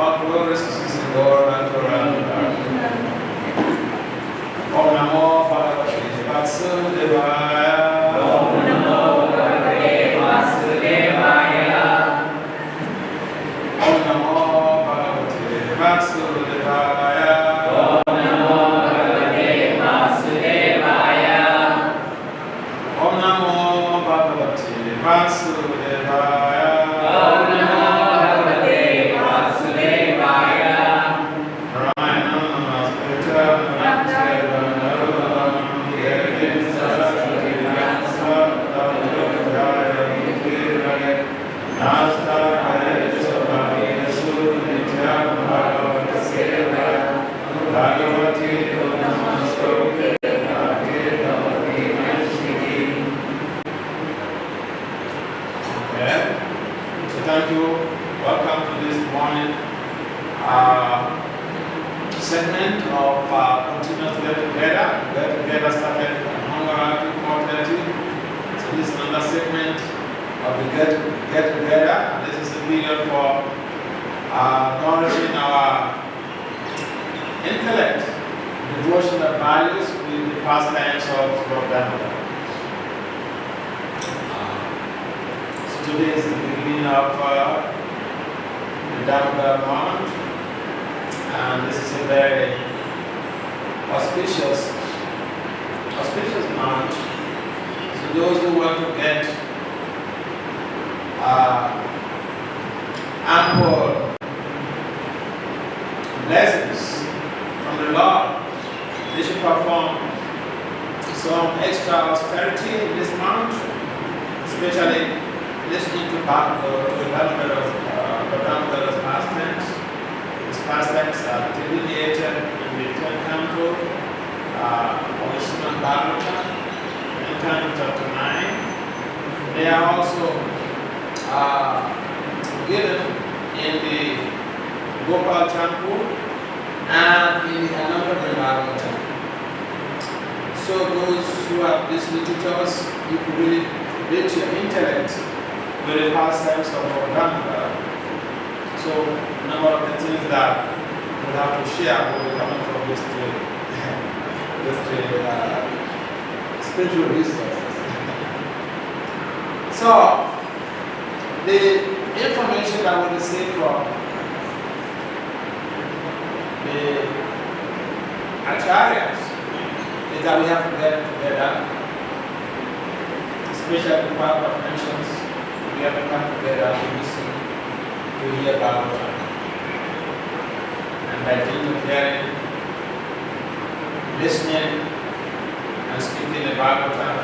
All glories to the Lord and forever. Om Namo Bhagavate Vasudevaya. Om Namo Bhagavate Vasudevaya. Om Namo Bhagavate Vasudevaya. Om Namo Bhagavate Vasudevaya. Om Namo Bhagavate Vasudevaya. Om Namo Bhagavate Vasudevaya. Rama Namaskritam Thank you. Welcome to this morning segment of continuous get together. Get together started at Hungary 4:30. So this is another segment of the get together. This is a period for nourishing our intellect, devotional values with the pastimes of Bhagavatam. Today is the beginning of the Damodar month, and this is a very auspicious month. So those who want to get ample blessings from the Lord, they should perform some extra austerity in this month, especially listening to Bhagavatam's pastimes. His pastimes are delineated in the 10th canto of the Srimad Bhagavatam, in canto chapter 9. They are also given in the Gopal temple and in the Anandamayi Bhagavatam. So those who are these literatures, you can really build your intellect with the pastimes of our grandmother. So, a number of the things that we have to share will be coming from these three spiritual resources. So, the information that we receive from the acharyas is that we have to get together, especially the Bhagavad mentions. We have to come together to listen, to hear Bhagavatam. And by dint of hearing, listening, and speaking the Bhagavatam,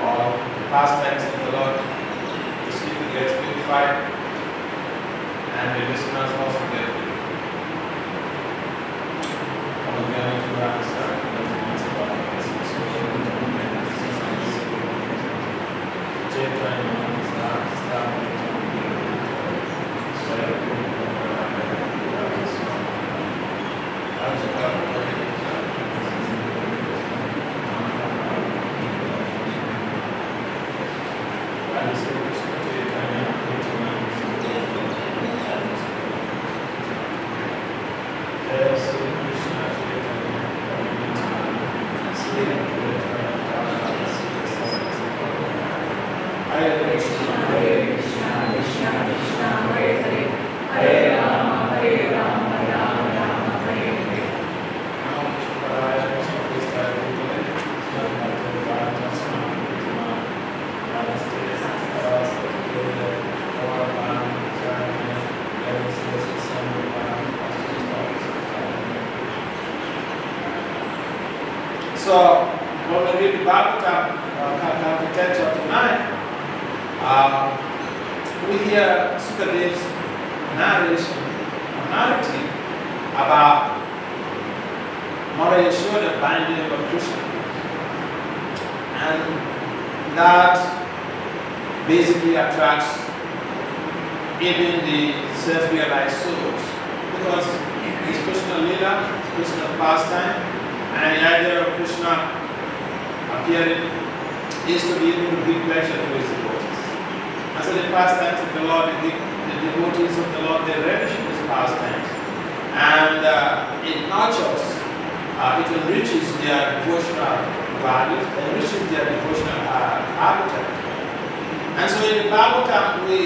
or the pastimes of the Lord, the speaker gets purified, and the listeners also get organic to understand. So, when we read the Bhagavatam, chapter 9, we hear Sukadev's narrative about Mother Yashoda binding of Krishna. And that basically attracts even the self-realized souls, because it's Krishna Lila, Krishna pastime, and the idea of Krishna appearing is to be able to give pleasure to his devotees. And so the pastimes of the Lord, the devotees of the Lord, they relish these pastimes, and it nurtures, it enriches their devotional values, enriches their devotional appetite. And so in the Bhagavatam, we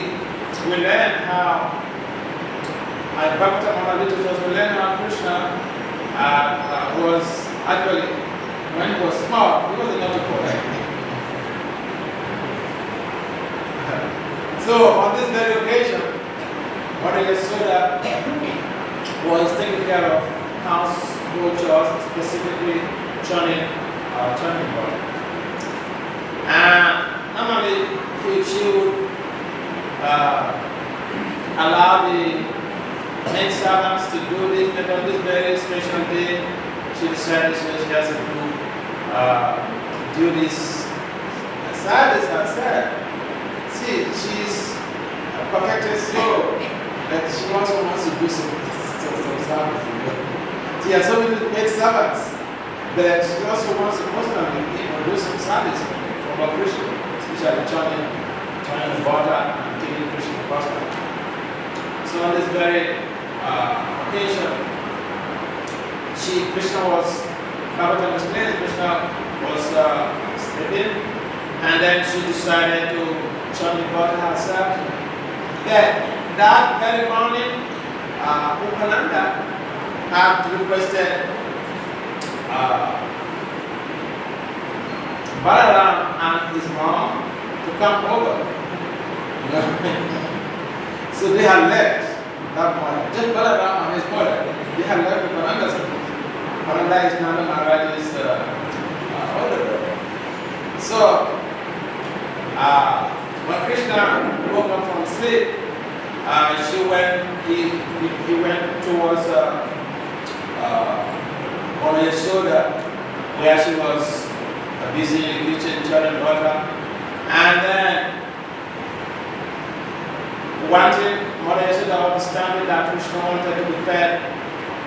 learn how, at Bhagavatam literatures, we learn how Krishna was actually, when he was small, he was a naughty boy. So on this very occasion, Mother Yasoda was taking care of household chores, specifically churning water. And normally she would allow the maid servants to do this, but on this very special day, she decided she has to do this. Sad is not sad. See, she's a perfected soul, but she also wants to do some service. She has so many maid servants, but she also wants to personally do some service for her Krishna, especially turning water and taking Krishna personally. So on this very occasion, Krishna was, Bhagavatam explained, Krishna was sleeping, and then she decided to churn the water herself. That very morning, Upananda had requested Balaram and his mom to come over. So they had left that morning. Just Balaram and his mother. They had left Upananda's home. Upananda is Nanda Maharaj's older brother. So, when Krishna woke up from sleep, he went towards Mother Yasoda, where she was busy in the kitchen churning water, and then Mother Yasoda understanding that Krishna wanted to be fed,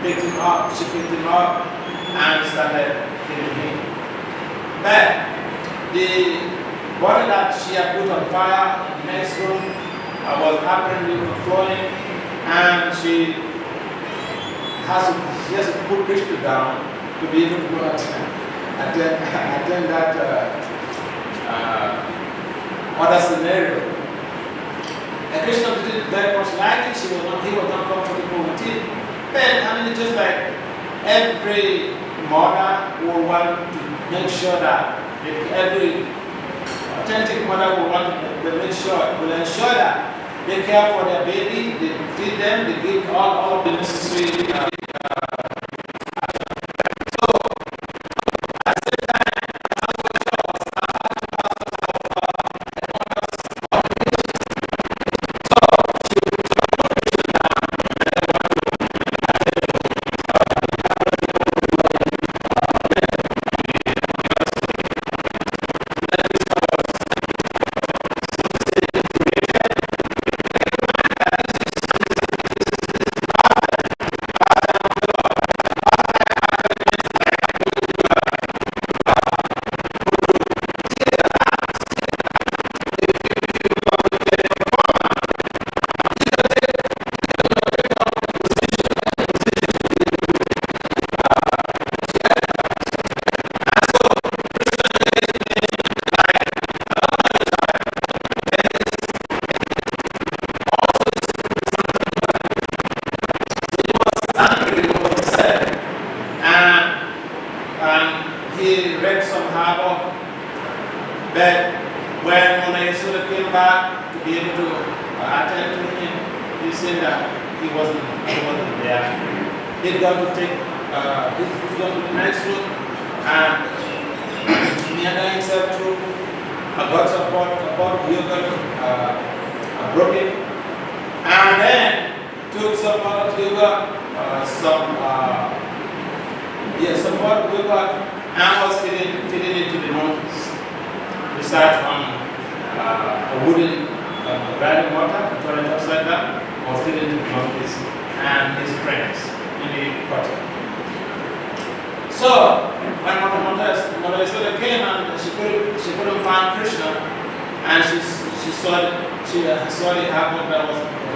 picked him up, she picked him up and started feeding him. But the water that she had put on fire in the next room was apparently overflowing, and she has to put Krishna down to be able to go attend that other scenario. And Krishna didn't very much like it. He was not comfortable with it. But just like every mother will want to make sure that every authentic mother will want to will ensure that they care for their baby, they feed them, they give all of the necessary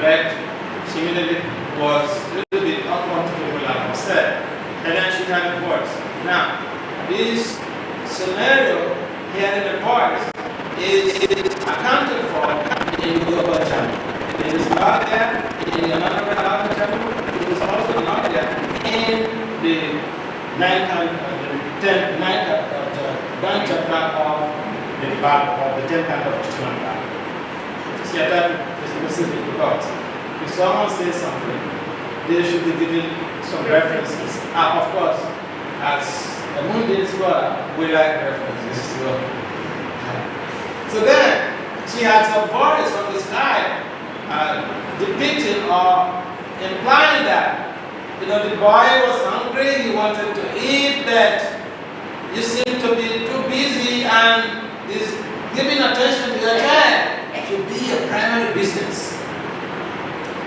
correct, she immediately was a little bit uncomfortable and upset. And then she had a voice. Now, this scenario, hearing a voice, is accounted for in the global channel. It is not there in the another channel. It is also not there in the ninth chapter of the Bible, or the 10th chapter of Christian Bible. See, that is specific because if someone says something, they should be given some references. Of course, as a Mundian scholar, we like references. So then, she had some voice on the sky depicting or implying that, the boy was hungry, he wanted to eat, but you seem to be too busy and is giving attention to your child to be your primary business.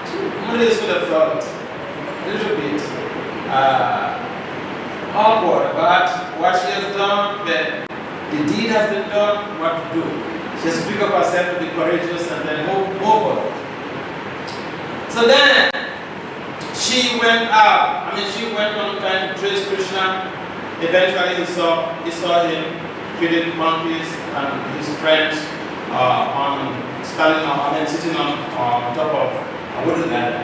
Somebody would have felt a little bit awkward about what she has done, but the deed has been done, what to do. She has to pick up herself to be courageous and then move forward. So then, she went out. She went on trying to trace Krishna. Eventually, he saw him feeding monkeys and his friends sitting on top of a wooden ladder.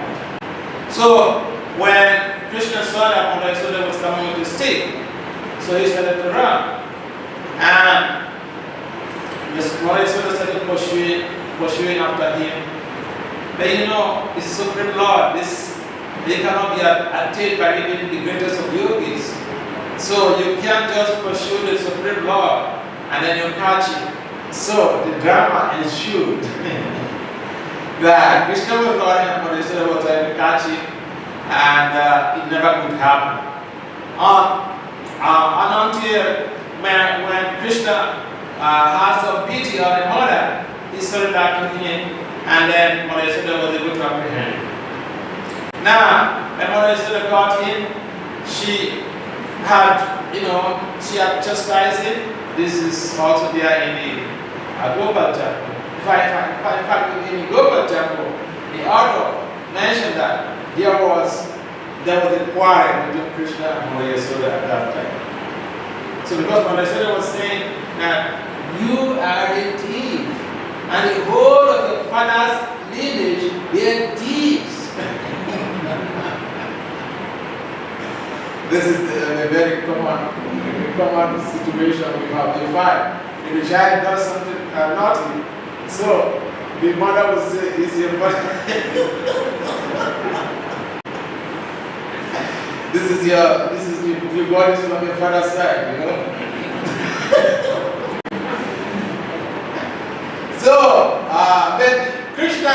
So when Krishna saw that Mother Yasoda was coming with a stick, so he started to run. And Mother Yasoda started pursuing after him. But this Supreme Lord, they cannot be attained by even the greatest of yogis. So you can't just pursue the Supreme Lord and then you catch him. So the drama ensued. That Krishna was running and Mother Yasoda was trying to catch him, and it never could happen. And until when Krishna had some pity on the mother, he started back to him, and then Mother Yasoda was able to apprehend him. Now, when Mother Yasoda caught him, she had chastised him. This is also there in the global temple. In fact, in the global temple, the author mentioned that there was a quarrel between Krishna and Mother Yasoda at that time. So because Mother Yasoda was saying that you are a thief, and the whole of your father's lineage, they are thieves. This is a very common situation we have. In fact, if the child does something naughty, so the mother will say, "Is your mother?" This is you got it from your father's side, So, but Krishna,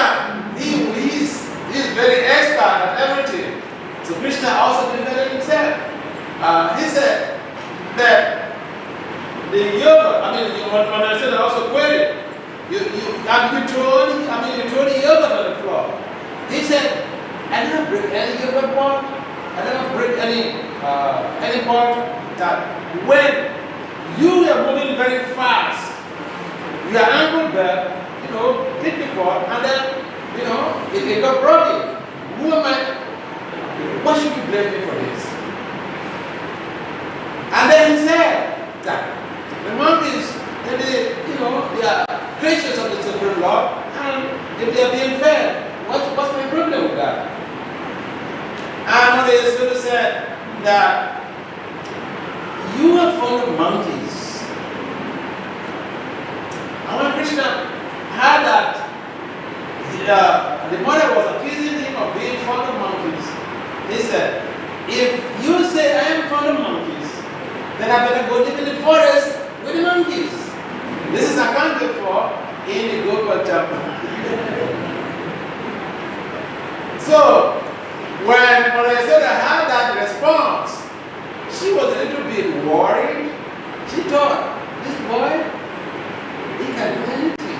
he's very expert at everything. So Krishna also defended himself. He said that the yoga, when I said also queried, you throw the yogurt on the floor. He said, I never break any yogurt pot. I never break any pot that when you are moving very fast, you are angled back, hit the pot, and then, if it got broken, who am I? Why should you blame me for this? And then he said that the monkeys, they are creatures of the Supreme Lord, and if they are being fed, what's my problem with that? And Mother Yasoda said that you are fond of monkeys. And when Krishna heard that the mother was accusing him of being fond of monkeys, he said, if you say I am fond of monkeys, then I better go live in the forest with the monkeys. This is accounted for in the Gopal temple. So, when Mother Yasoda had that response, she was a little bit worried. She thought, this boy, he can do anything.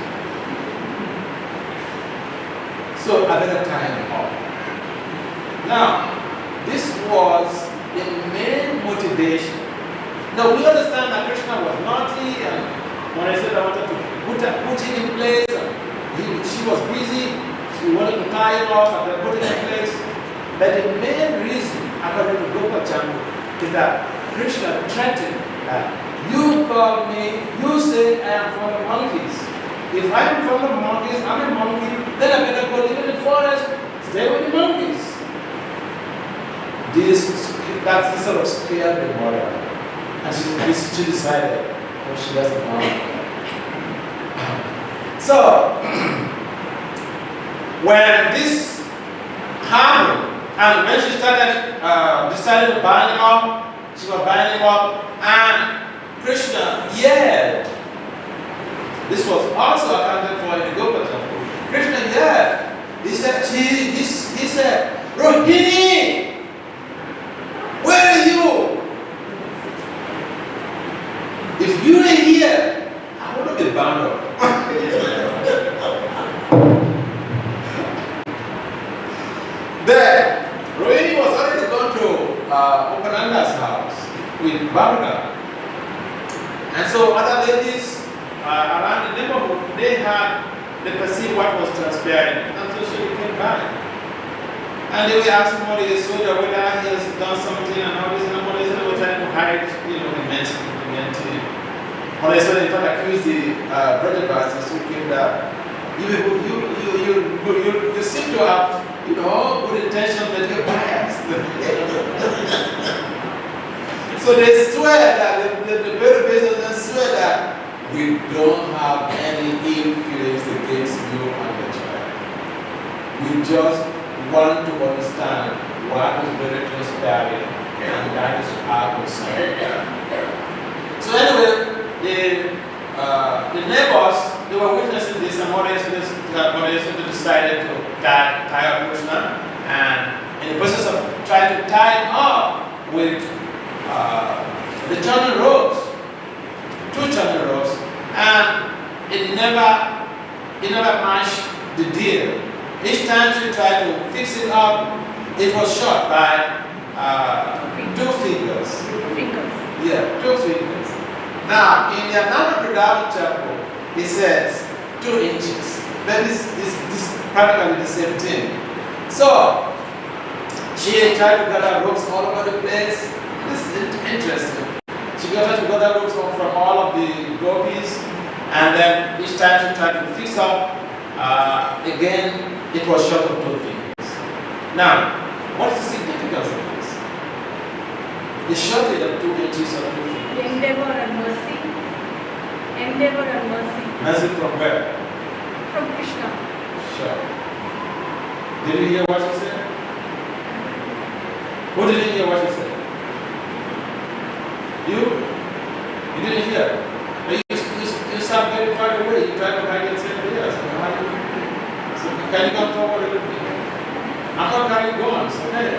So I better tie him up. Now, this was the main motivation. Now we understand that Krishna was naughty, and when I said I wanted to put him in place, she was busy She wanted to tie him off and then put him in place. But the main reason, according to Gopal Chandu, is that Krishna threatened her. You call me, you say I am from the monkeys. If I am from the monkeys, I'm a monkey, then I better go live in the forest, stay with the monkeys. That sort of scared the mother. And she decided, oh, she doesn't want it. So, when this happened, and when she decided to bind him up, she was binding him up, and Krishna yelled. This was also accounted for in the Gopal Temple. Krishna yelled. He said, Rohini, where are you? If you ain't here, I would have been bound up. There, Rohini was already gone to Upananda's house with Bharata. And so other ladies around the neighborhood, they perceived what was transpiring until she came back. And they were asking Mother Yasoda whether he has done something and all this, and Mother Yasoda was trying to hide, immensely. Mother Yasoda in fact accused the brothers who came down. You seem to have, good intention, but you're biased. So they swear that the very business swear that we don't have any ill feelings against you and the child. We just want to understand what is really transpiring, and that is our concern. So anyway, the neighbors, they were witnessing this, and Mother Yasoda decided to tie up Krishna, and in the process of trying to tie him up with the channel ropes, 2 channel ropes, and it never matched the deal. Each time she tried to fix it up, it was shot by 2 fingers. 2 fingers. Yeah, 2 fingers. Now, in the Ananda Pradava Chapel, it says 2 inches. But this is practically the same thing. So, she tried to gather ropes all over the place. This is interesting. She got to gather ropes from all of the gopis, and then each time she tried to fix up, again, it was short of 2 fingers. Now, what is the significance of this? The shortage of 2 inches or 2 fingers. Endeavor and mercy. Endeavor and mercy. Mercy from where? From Krishna. Sure. Did you hear what she said? Who didn't hear what she said? You didn't hear. You sound very far away. You try to hide and say, yes. So can you come forward a little bit? I'm not carrying guns, okay?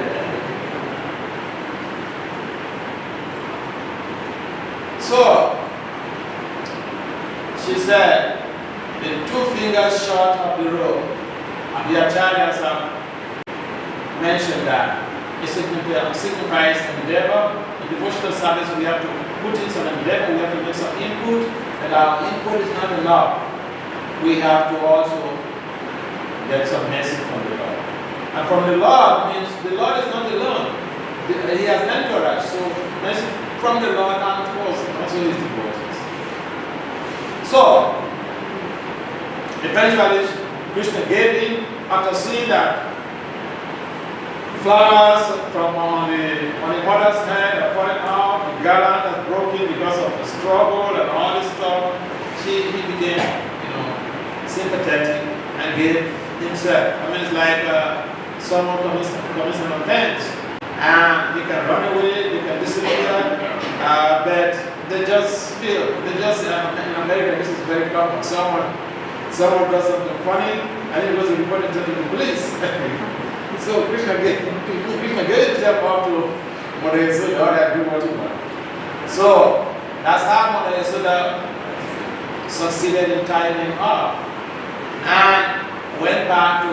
So, she said, the 2 fingers short of the rope. The acharyas have mentioned that it signifies endeavor. In devotional service, we have to put in some endeavor, we have to make some input, and our input is not enough. We have to also get some mercy from the Lord. And from the Lord means the Lord is not alone. He has encouraged. So mercy from the Lord and of course also his devotees. So eventually Krishna gave in after seeing that flowers from on the mother's head are falling out, the garland is broken because of the struggle and all this stuff. He became, sympathetic and gave himself. I mean, it's like someone commits an offense and they can run away, they can disappear, but they just feel, in America, this is very common. Someone does something funny and it was reported to the police. So Krishna gave himself up to Mother Yasoda, or do what you want. So that's how Mother Yasoda succeeded in tying him up and went back to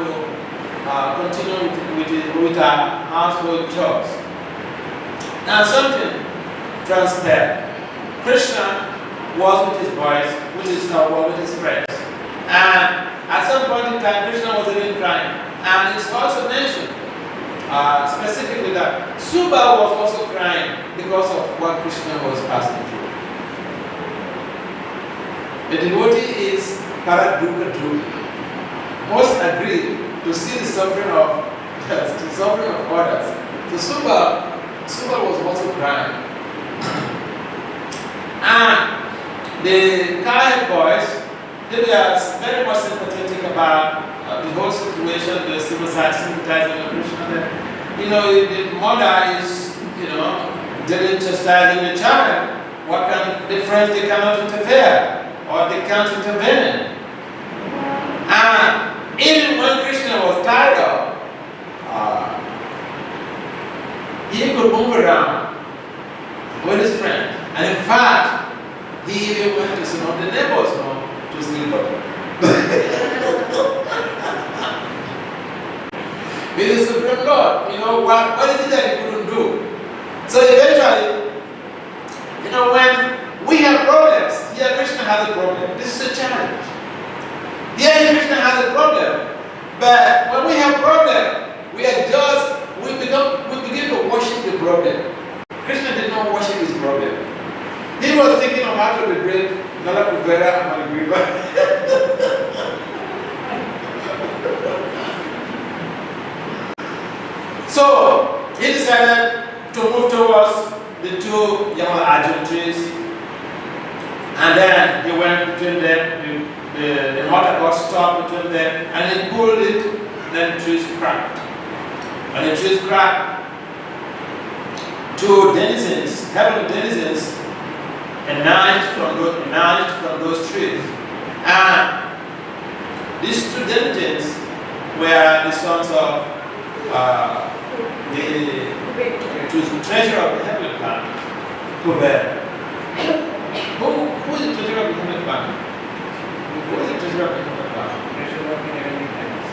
continue with her household chores. Now something transpired. Krishna was with his boys, with his friends, and at some point in time, Krishna was even crying. And it's also mentioned specifically that Subha was also crying because of what Krishna was passing through. The devotee is Paradukha Dhruvi. Most agree to see the suffering of others. So Subha was also crying. And the Kaya boys, they were very much sympathetic about the whole situation, the sympathizing with Krishna. The mother is, didn't chastising the child. What can the friends, they cannot interfere, or they can't intervene. And even when Krishna was tired of, he could move around with his friends. And in fact, he even went to some of the neighbors' home to sleep over. With the Supreme Lord, what is it that he couldn't do? So eventually, when we have problems, here Krishna has a problem. This is a challenge. Here Krishna has a problem. But when we have problem, we begin to worship the problem. Krishna did not worship his problem. He was thinking of how to liberate Nala Kubera and Manigriva. So he decided to move towards the two Yama Arjun trees, and then he went between them. The motor got stopped between them, and he pulled it. Then the trees cracked. And the trees cracked. Two denizens, heavenly denizens, emerged from those trees. And these two denizens were the sons of the treasurer of the heavenly planet, Kubera. Who is the treasurer of the heavenly planet? Who is the treasurer of the heavenly planet? Treasurer of the heavenly planets.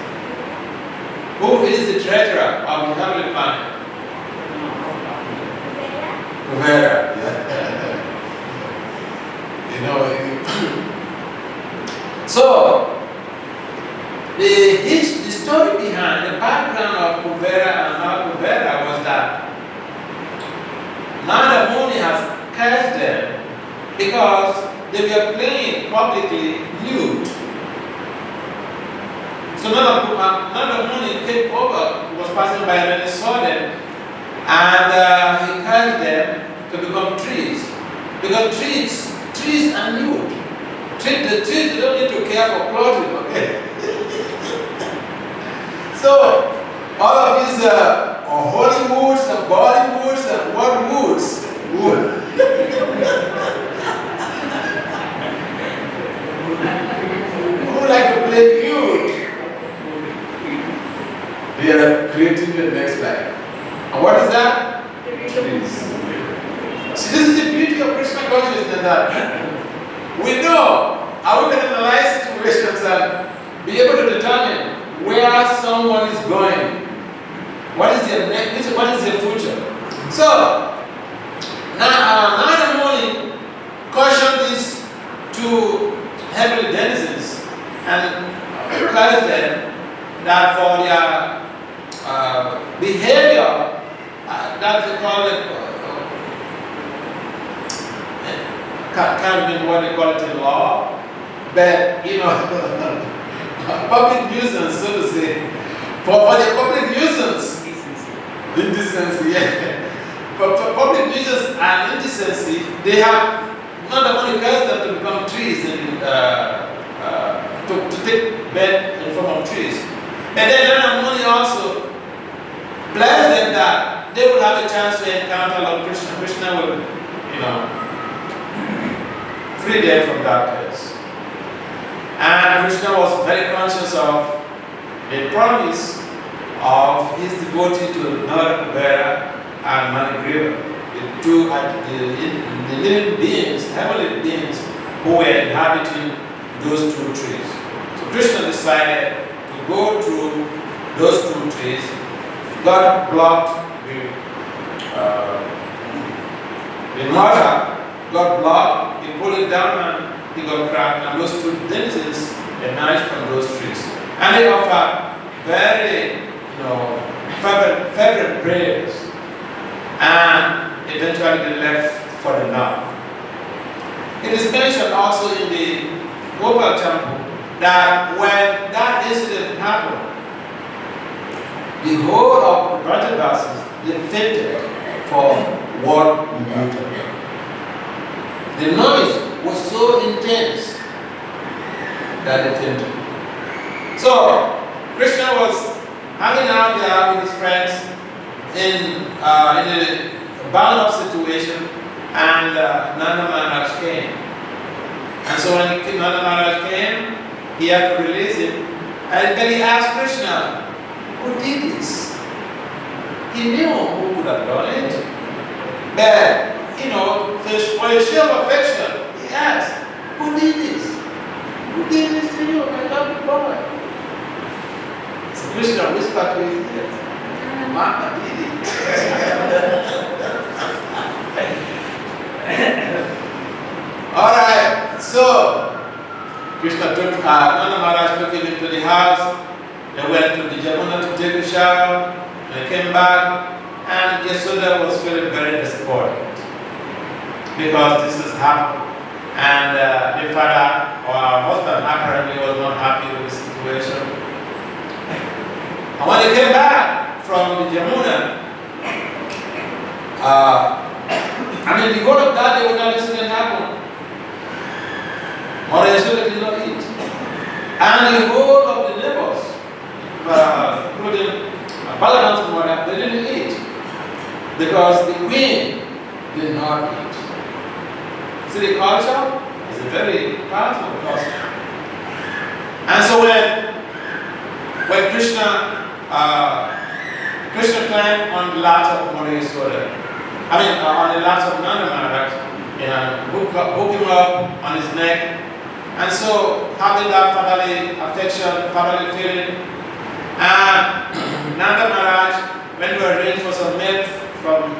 Who is the treasurer of the heavenly planet? Kubera. So the story behind the background of Kubera and Nala Kubera was that Narada Muni has cursed them because they were playing publicly nude. So Narada Muni came over, was passing by, and he saw them, and he cursed them to become trees. Because trees are nude. The trees, they don't need to care for clothing, okay? So, all of these holy woods and body woods and what woods? Wood. Who like to play nude? They are creating the next life. And what is that? Trees. See, this is the beauty of Krishna consciousness, that we know how we can analyze situations and be able to determine where someone is going. What is their next? What is their future? So, Narada Muni cautioned these two heavenly denizens and advised them that for their behavior, that they call it, can't remember what they call it in law, but public nuisance, so to say. For the public nuisance, indecency, yeah. For public nuisance and indecency, they have not only caused them to become trees and to take bed in form of trees. And then Narada Muni also blessed them that they will have a chance to encounter Lord Krishna. Krishna will, free them from darkness. And Krishna was very conscious of the promise of his devotee to Nala Kubera and Manigriva, the two the living beings, heavenly beings who were inhabiting those two trees. So Krishna decided to go through those two trees. God blocked the mother, got blocked, he pulled it down and he got cracked, and those two denizens emerged from those trees. And they offered very, fervent prayers. And eventually they left for the north. It is mentioned also in the Gopal temple that when that incident happened, the whole of the Brajavasis, they fainted for 1 minuto. The noise was so intense that they fainted. So Krishna was hanging out there with his friends in a bound-up situation, and Nanda Maharaj came. And so when Nanda Maharaj came, he had to release him, and then he asked Krishna, who did this? He knew who would have done it. But, for a show of affection, he asked, who did this? Who did this to you, my lovely boy? So Krishna whispered to his ear, Mama did it. Alright, so Krishna took Nanda Maharaj took him into the house. They went to the Jamuna to take a shower. They came back, and Yasoda was feeling very disappointed because this has happened. And the father or her husband apparently was not happy with the situation. And when they came back from the Jamuna, the whole of that day when that incident happened, Mother Yasoda did not eat. And the whole of the neighbors, including Balaram's mother, they didn't eat because the queen did not eat. See, the culture is a very powerful culture. And so when Krishna climbed on the lap of Mother Yasoda, on the lap of Nanda Maharaj, hook him up on his neck, and so having that fatherly affection, fatherly feeling, and Nanda Maharaj, when we arranged for some milk from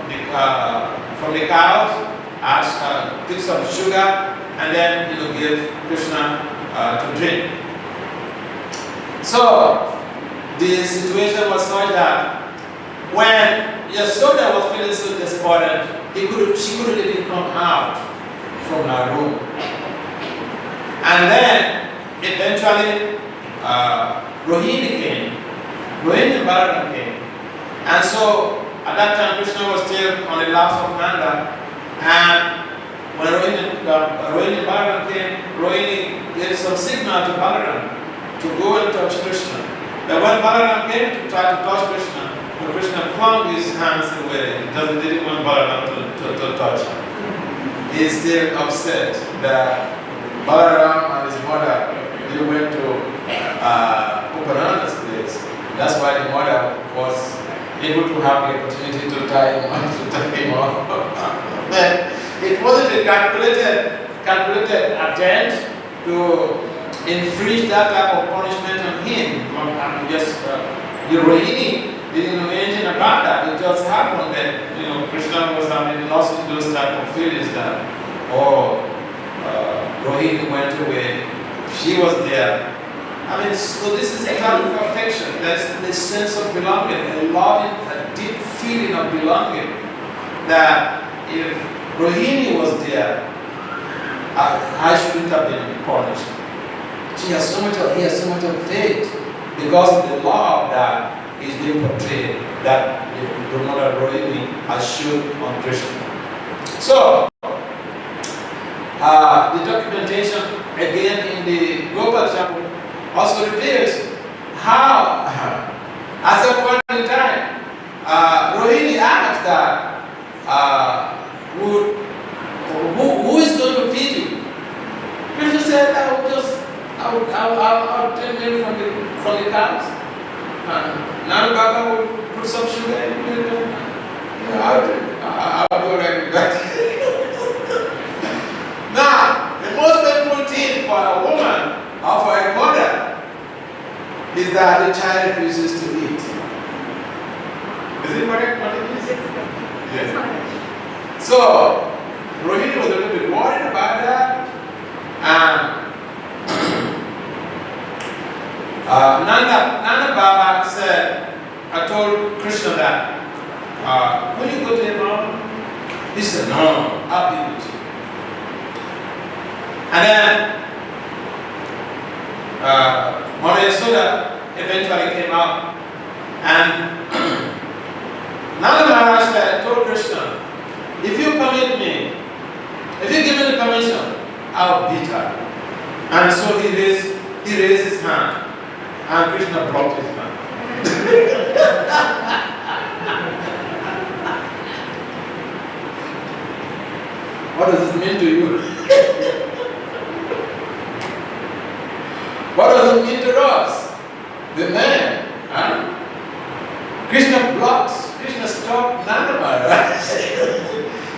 the cows, took some sugar, and then give Krishna to drink. So the situation was such that when Yasoda was feeling so disappointed, she couldn't even come out from her room. And then eventually Rohini came. Rohini and Balaram came. And so at that time Krishna was still on the laps of Nanda. And when Rohini and Balaram came, Rohini gave some signal to Balaram to go and touch Krishna. But when Balaram came to try to touch Krishna, Krishna flung his hands away. He didn't want Balaram to touch him. He's still upset that Balaram and his mother, they went to Upananda's place. That's why the mother was able to have the opportunity to tie him off. But it wasn't a calculated attempt to inflict that type of punishment on him. Rohini didn't know anything about that. It just happened that Krishna was having lost those type of feelings that Rohini went away. She was there. So this is a kind of affection. There's this sense of belonging, a deep feeling of belonging. That if Rohini was there, I shouldn't have been punished. He has so much of faith because of the love that is being portrayed that the mother Rohini has shown on Krishna. So the documentation again in the Gopal Chapel also reveals how at some point in time Rohini asked that who is going to feed you? Krishna said, I'll take milk from the cows. Nanda Baba will put some sugar in it. I'll do like that. Now, the most painful thing for a woman or for a mother is that the child refuses to eat. Is it correct? What it is? Yes. So, Rohini was a little bit worried about that. And Nanda Baba said, I told Krishna that, will you go to your mom? He said, no, I'll be with you. And then Mother Yasoda eventually came out, and Nanda Maharaj said, told Krishna, if you permit me, if you give me the permission, I'll beat her. And so he raised his hand, and Krishna blocked his hand. What does this mean to you? What does it mean to us? The man. Huh? Krishna blocks, Krishna stopped Nanda Maharaj.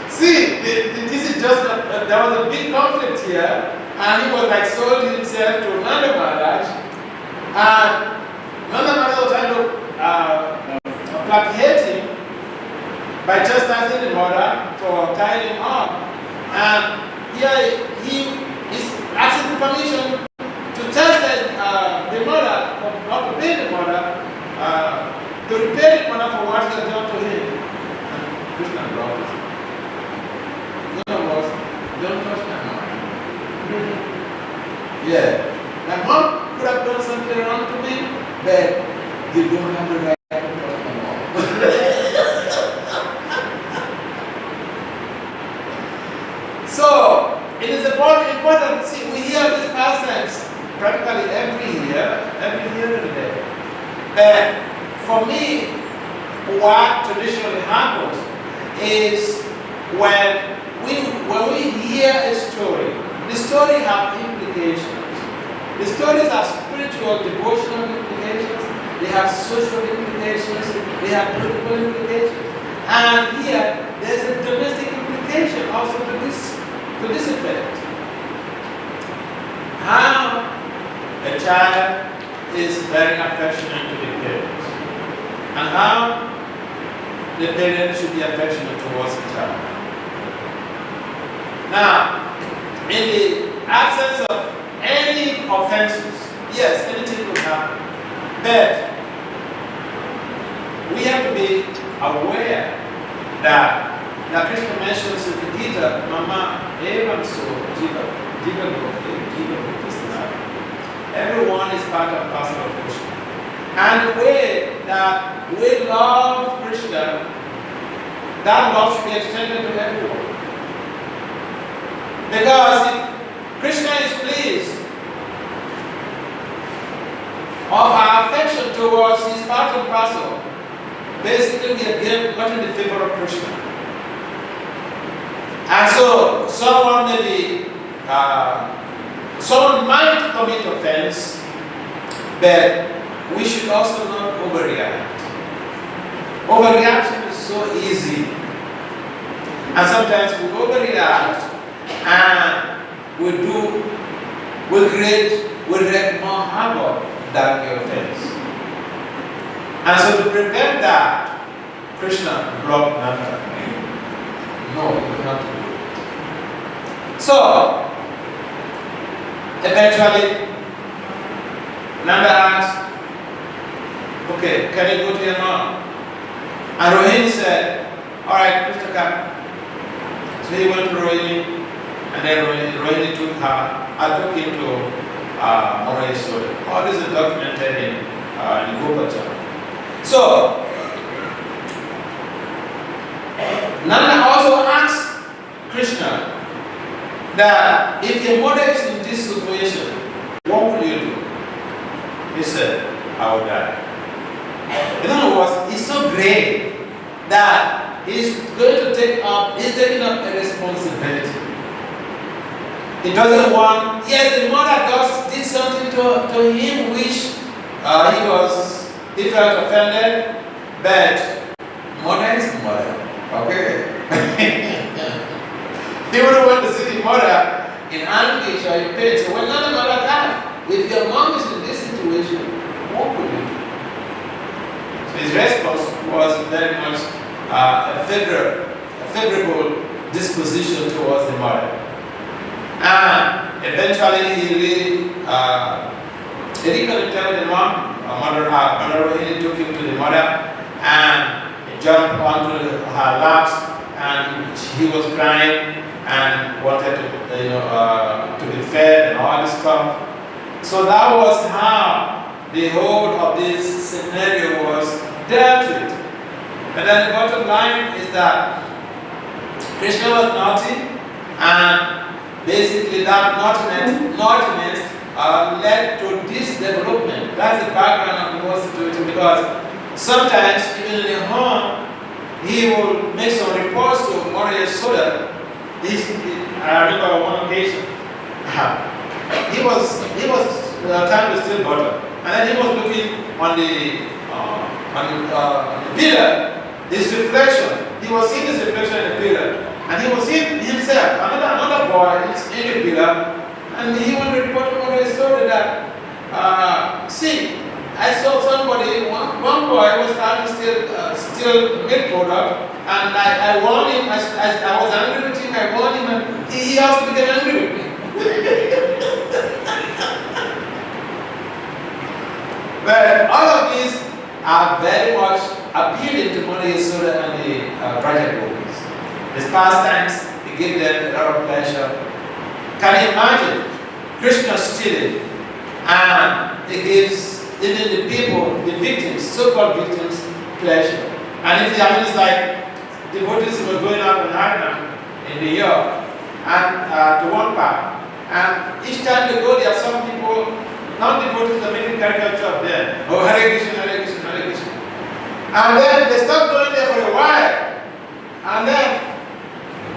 See, this is just, there was a big conflict here, and he was like sold himself to Nanda Maharaj, and Nanda Maharaj was trying to placate him by chastising the mother for tying him up. And here he is asking for permission to chastise the mother, or to pay the mother, to repay the mother for what he has done to him. And Krishna blocked it. In other words, don't touch my mom. Yeah. My mom could have done something wrong to me, but you don't have the right to touch my mom. So, it is important, see, we hear these pastimes practically every year in the day. For me, what traditionally happens is when we hear a story, the story has implications. The stories have spiritual, devotional implications, they have social implications, they have political implications. And here, there's a domestic implication also to this effect. How a child is very affectionate to the parents, and how the parents should be affectionate towards the child. Now, in the absence of any offenses, yes, anything could happen, but we have to be aware that Krishna mentions in the Gita, Mama Evam So Jiva Krishna. Everyone is part and parcel of Krishna. And the way that we love Krishna, that love should be extended to everyone. Because if Krishna is pleased of our affection towards his part and parcel, basically we have gotten the favor of Krishna. And so someone might commit offense, but we should also not overreact. Overreaction is so easy. And sometimes we overreact and we create more havoc than the offense. And so to prevent that, Krishna blocked Nanda. No, you cannot do it. So, eventually, Nanda asked, okay, can you go to your mom? And Rohini said, alright, Krishna, come. So he went to Rohini, and then Rohini took him to Mother Yasoda. All this is documented in Bhagavatam. So, Nanda also asked Krishna that if your mother is in this situation, what will you do? He said, I will die. In other words, he's so great that he's taking up a responsibility. He doesn't want, yes, the mother did something to him which he felt offended, but mother is mother. Okay? He wouldn't want to see the mother in anguish or in pain. So when Nanda Mother died, if your mom is in this situation, what would you do? So his response was very much a favorable disposition towards the mother. And eventually he really very intelligent one. Mother really took him to the mother and he jumped onto her laps and he was crying and wanted to be fed and all this stuff. So that was how the whole of this scenario was dealt with. And then the bottom line is that Krishna was naughty, and basically that naughtiness led to this development. That's the background of the whole situation, because sometimes even in the home, he will make some reports to Maria Soda. I remember one occasion, he was trying to steal butter, and then he was looking on the pillar, his reflection. He was seeing his reflection in the pillar, and he was seeing himself, another boy in the pillar, and he wanted to report to Maria Soda that, see, I saw somebody, one boy was trying to steal milk product, and I warned him, as I was angry with him, I warned him, and he also became angry with me. But all of these are very much appealing to Mother Yasoda and the Braja Gopis. These pastimes, they give them a lot of pleasure. Can you imagine Krishna stealing, and it gives even the people, the victims, so-called victims, pleasure. And if it's like devotees were going out on Harinam in the year and to one part, and each time they go, there are some people, non-devotees, are making caricature of them. Oh, Hare Krishna, Hare Krishna, Hare Krishna. And then they stop going there for a while. And then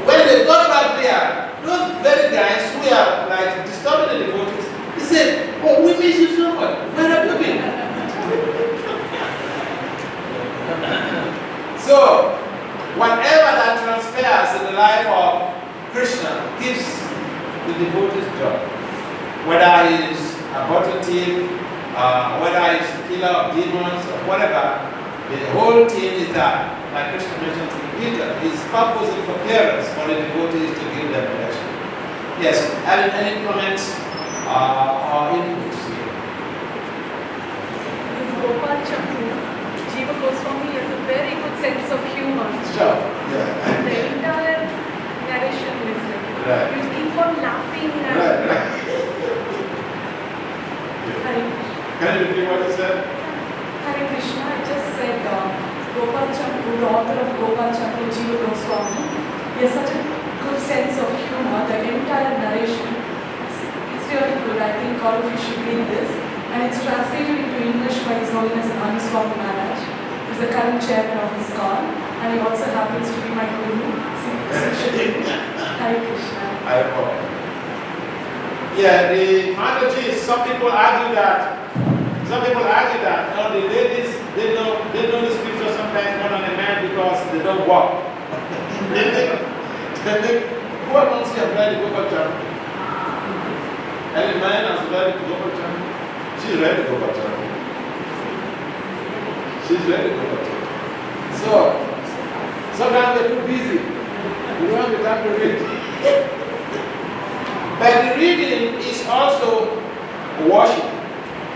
when they got back there, those very guys who are like disturbing the devotees, he said, oh, we miss you so much. Where have you been? So, whatever that transpires in the life of Krishna gives the devotee's job. Whether he is a bottle thief, whether he is a killer of demons, or whatever, the whole thing is that, like Krishna mentioned to the Gita, his purpose and forbearance for the devotees to give them pleasure. Yes, any comments? Or inputs here. Gopal Chandra, Jiva Goswami has a very good sense of humor. Sure. Yeah. The entire narration is like, right. You keep on laughing and Right. Hare Can you repeat what you said? Hare Krishna, I just said Gopal Chandra, the author of Gopal Chandra, Jiva Goswami, he has such a good sense of humor. The entire narration, it's really good. I think all of you should read this. And it's translated into English by His Holiness Swami Maharaj, who is the current chairman of this call, and he also happens to be my guru. Hare Krishna. Yeah, the Mataji, some people argue that the ladies, they know the scripture sometimes more than the men because they don't walk. Who amongst you have read the Gopal Chandra? Any man has read the Gopal Chandra? She's read the Gopal Chandra. She's read the Gopal Chandra. So, sometimes they're too busy. You don't have the time to read. But the reading is also worship.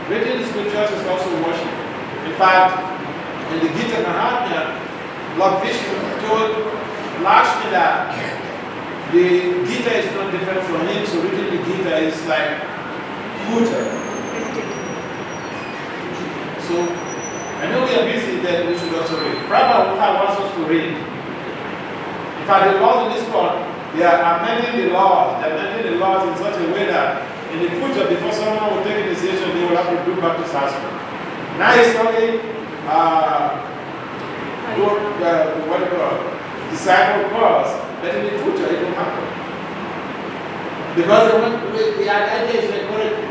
Reading the scriptures is also worship. In fact, in the Gita Mahatmya, Lord Vishnu told Lakshmi that the Gita is not different from him, so reading the Gita is like puja. So, I know we are busy, then we should also read. Prabhupada wants us to read. In fact, the laws in this court, they are amending the laws. They are amending the laws in such a way that in the future, before someone will take a decision, they will have to do back to Sanskrit. Now it's only what you call disciple course, but in the future it will happen. Because the idea is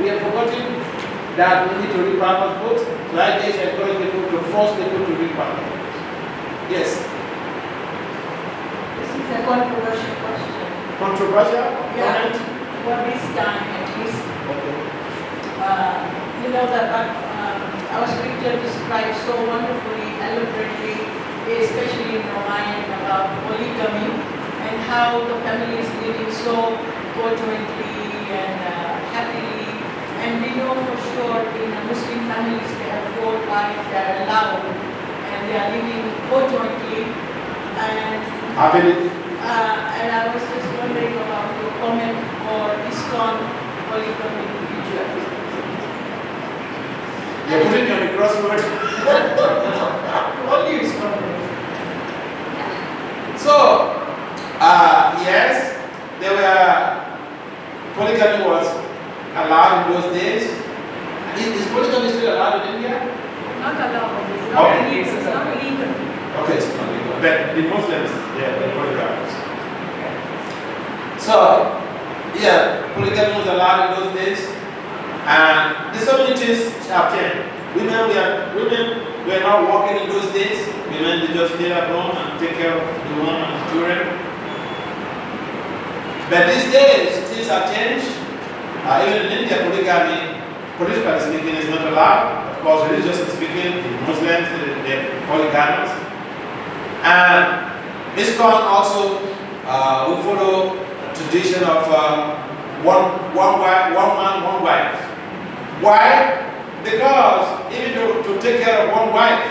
we have forgotten that we need to read Prabhupada's books. So the idea is encourage people to force people to read Prabhupada's books. Yes. This is a controversial question. Controversial? Yeah. For this time at least. Okay. You know that our scripture describes so wonderfully, elaborately, especially in Ramayana, about polygamy and how the family is living so coherently and happily. And we know for sure sure in Muslim families they have 4 wives, they are allowed, and they are living co-jointly. And Happily. and I was just wondering about your comment for ISKCON polygamy individuals. You're putting me on the crossroad. Only ISKCON. So, yes, there were polygamy was allowed in those days. Is polygamy still allowed in India? Not allowed. It's Okay. not legal. Okay, it's not legal. But the Muslims, yeah, they're polygamous. So, yeah, polygamy was allowed in those days. And the so many things have changed. Women were not working in those days. Women they just stay at home and take care of the woman and the children. But these days, things have changed. Even in India, polygamy, politically speaking, is not allowed. Of course, religiously speaking, the Muslims, they're polygamous. And ISKCON also will follow a tradition of one man, one wife. Why? Because even to take care of one wife,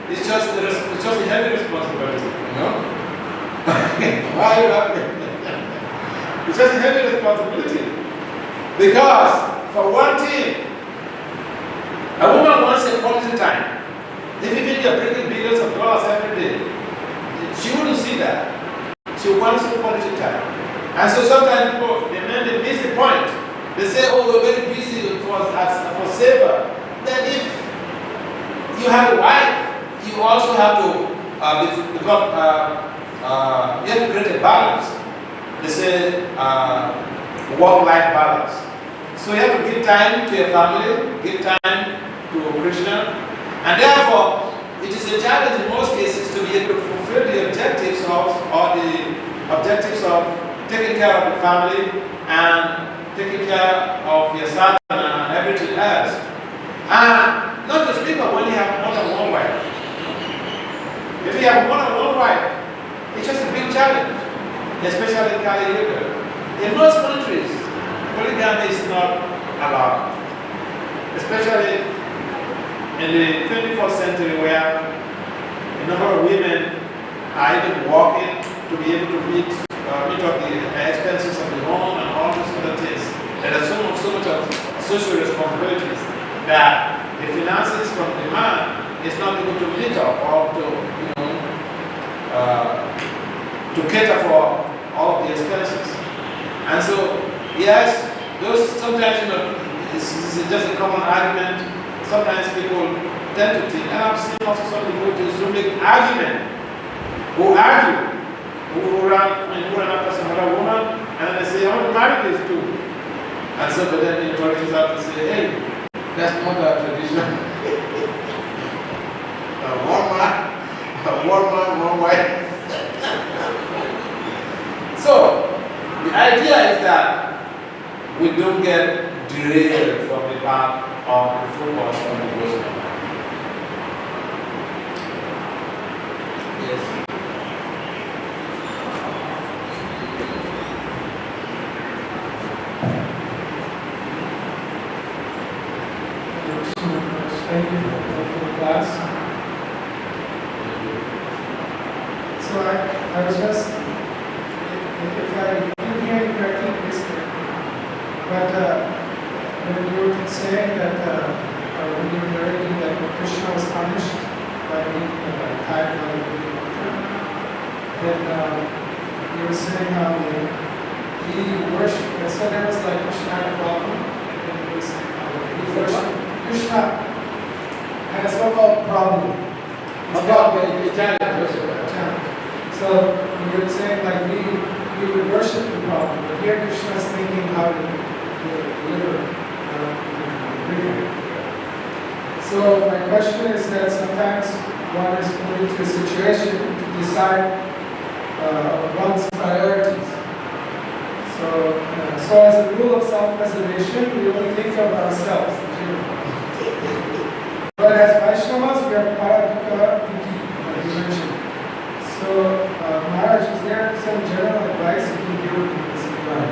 it's just a heavy responsibility, you know? Why are you laughing? It's just a heavy responsibility. Because, for one thing, a woman wants a quality time. If even you're bringing billions of dollars every day, she wouldn't see that. She wants a quality time. And so sometimes people, the men, they miss the point. They say, oh, we're very busy for savor. Then if you have a wife, you also have to you have to create a balance. They say work-life balance. So you have to give time to your family, give time to Krishna, and therefore it is a challenge in most cases to be able to fulfill the objectives of taking care of the family and taking care of your son and everything else. And not to speak of when you have more than one wife. If you have more than one wife, it's just a big challenge, especially in Kali Yuga. In most countries, polygamy is not allowed, especially in the 21st century where a number of women are even working to be able to meet up the expenses of the home and all those other things. There are so much of social responsibilities that the finances from the man is not able to meet up or to cater for all of the expenses. And so, yes, those sometimes this is just a common argument. Sometimes people tend to think, and I've seen also some people who make argument, who argue, who run after some other woman, and they say, I want to marry this too. And so, but then the authorities have to say, hey, that's not our tradition. One man, one wife. So, the idea is that we don't get derailed from the path of the focus on the devotion. Yes. Thank you for the class. So I was just, if I didn't hear you correctly, please correct me. But when you were saying that when you were narrating that Krishna was punished by being tied by the then you were saying how he worshipped. So there was like Krishna had a problem, and you were saying how he worshipped. Krishna had a so-called problem. It's called a challenge. So you were saying like we would worship the problem, but here Krishna is thinking how to deliver freedom. So my question is that sometimes one is put into a situation to decide one's priorities. So as a rule of self-preservation, we only think of ourselves. But as Vaishnavas, we are Paradika Diki, like you mentioned. So, Maharaj, is there some general advice you can give in this regard?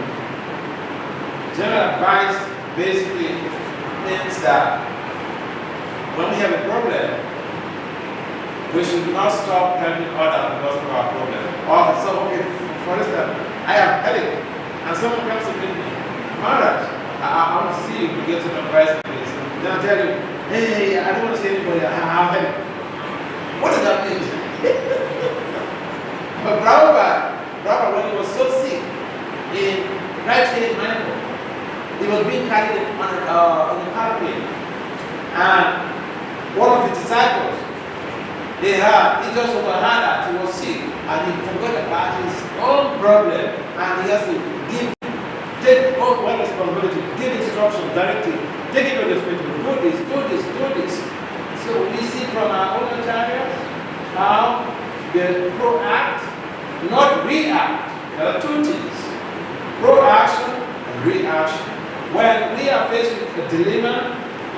General advice basically means means that when we have a problem, we should not stop helping others because of our problem. Or so, okay, for instance, I have headache, and someone comes to meet me. Maharaj, I want to see you to get some advice on this. Then I tell you, hey, I don't want to see anybody, I have headache. What does that mean? But Prabhupada, when he was so sick in right here in Mayapur, he was being carried on a airplane, and one of his disciples, he just overheard that he was sick, and he forgot about his own problem, and he has to take all responsibility, give instructions directly, take it to the spirit, do this, do this, do this. So we see from our own acharyas how they proact, not react. There are two things: proaction and reaction. When we are faced with a dilemma,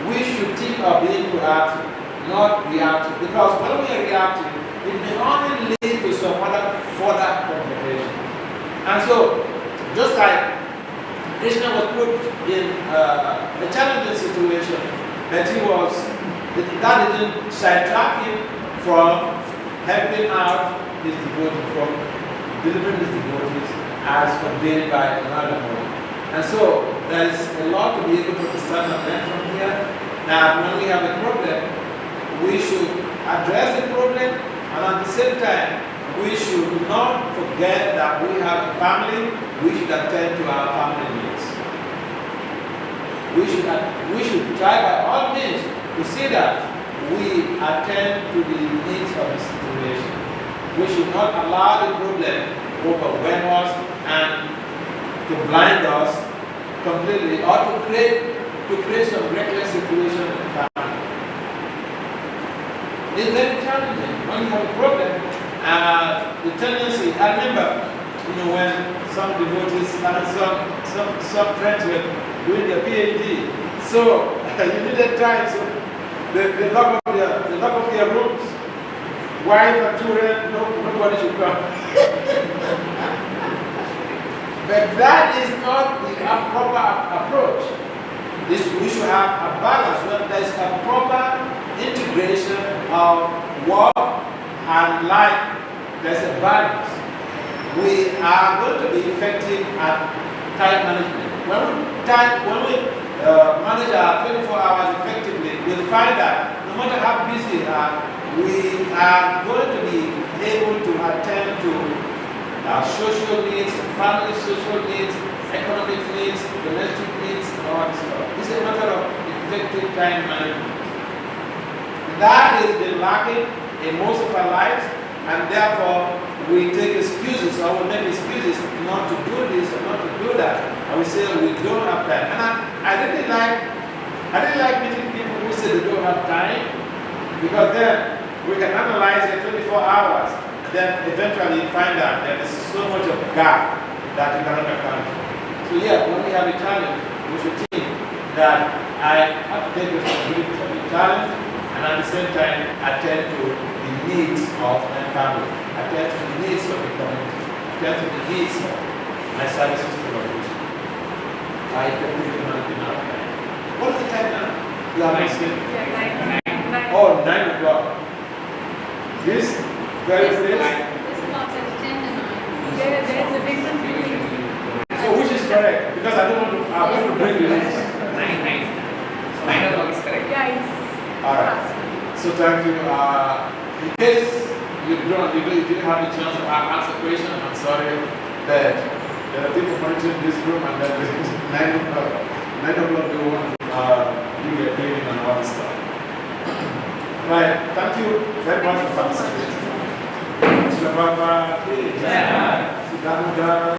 we should think of being proactive, not reactive. Because when we are reactive, it may only lead to some other further complication. And so, just like Krishna was put in a challenging situation, that that didn't sidetrack him from helping out his devotees, from delivering his devotees as ordained by another mode. And so there is a lot to be able to understand and learn from here. Now, when we have a problem, we should address the problem, and at the same time, we should not forget that we have a family. We should attend to our family needs. We should try by all means to see that we attend to the needs of the situation. We should not allow the problem to overwhelm us and to blind us completely, or to create some reckless situation in the family. It's very challenging when you have a problem. The tendency, I remember, when some devotees and some friends were doing their PhD, so you needed time, so they lock up their rooms. Wife and children, nobody should come. But that is not the proper approach. We should have a balance where there is a proper integration of work and life. There's a balance. We are going to be effective at time management. When we manage our 24 hours effectively, we'll find that no matter how busy we are going to be able to attend to our social needs, family social needs, economic needs, domestic needs, and all this stuff. It's a matter of effective time management. That has been lacking in most of our lives, and therefore we take excuses, or we make excuses not to do this or not to do that. And we say we don't have time. And I didn't like meeting people who say they don't have time, because then we can analyze it 24 hours. Then eventually you find out there is so much of gap that you cannot account for. So yeah, when we have a challenge, we should think that I have to take responsibility for the challenge, and at the same time attend to the needs of my family, attend to the needs of the community, attend to the needs of my services to the community. I effectively manage my time. What is the time now? You are asking? Yeah, 9. Oh, 9 o'clock. This very place? This clock says 10 to 9. There is a difference between. So which is correct? Because I don't want to bring you this. 9 o'clock is correct. Yeah, it's. Alright. So thank you. In case you didn't have a chance to ask a question, I'm sorry that there are people monitoring this room, and that is 9 o'clock. 9 o'clock they want to do their cleaning and all this stuff. Right. Thank you very much for participating. Srimad Bhagavatam.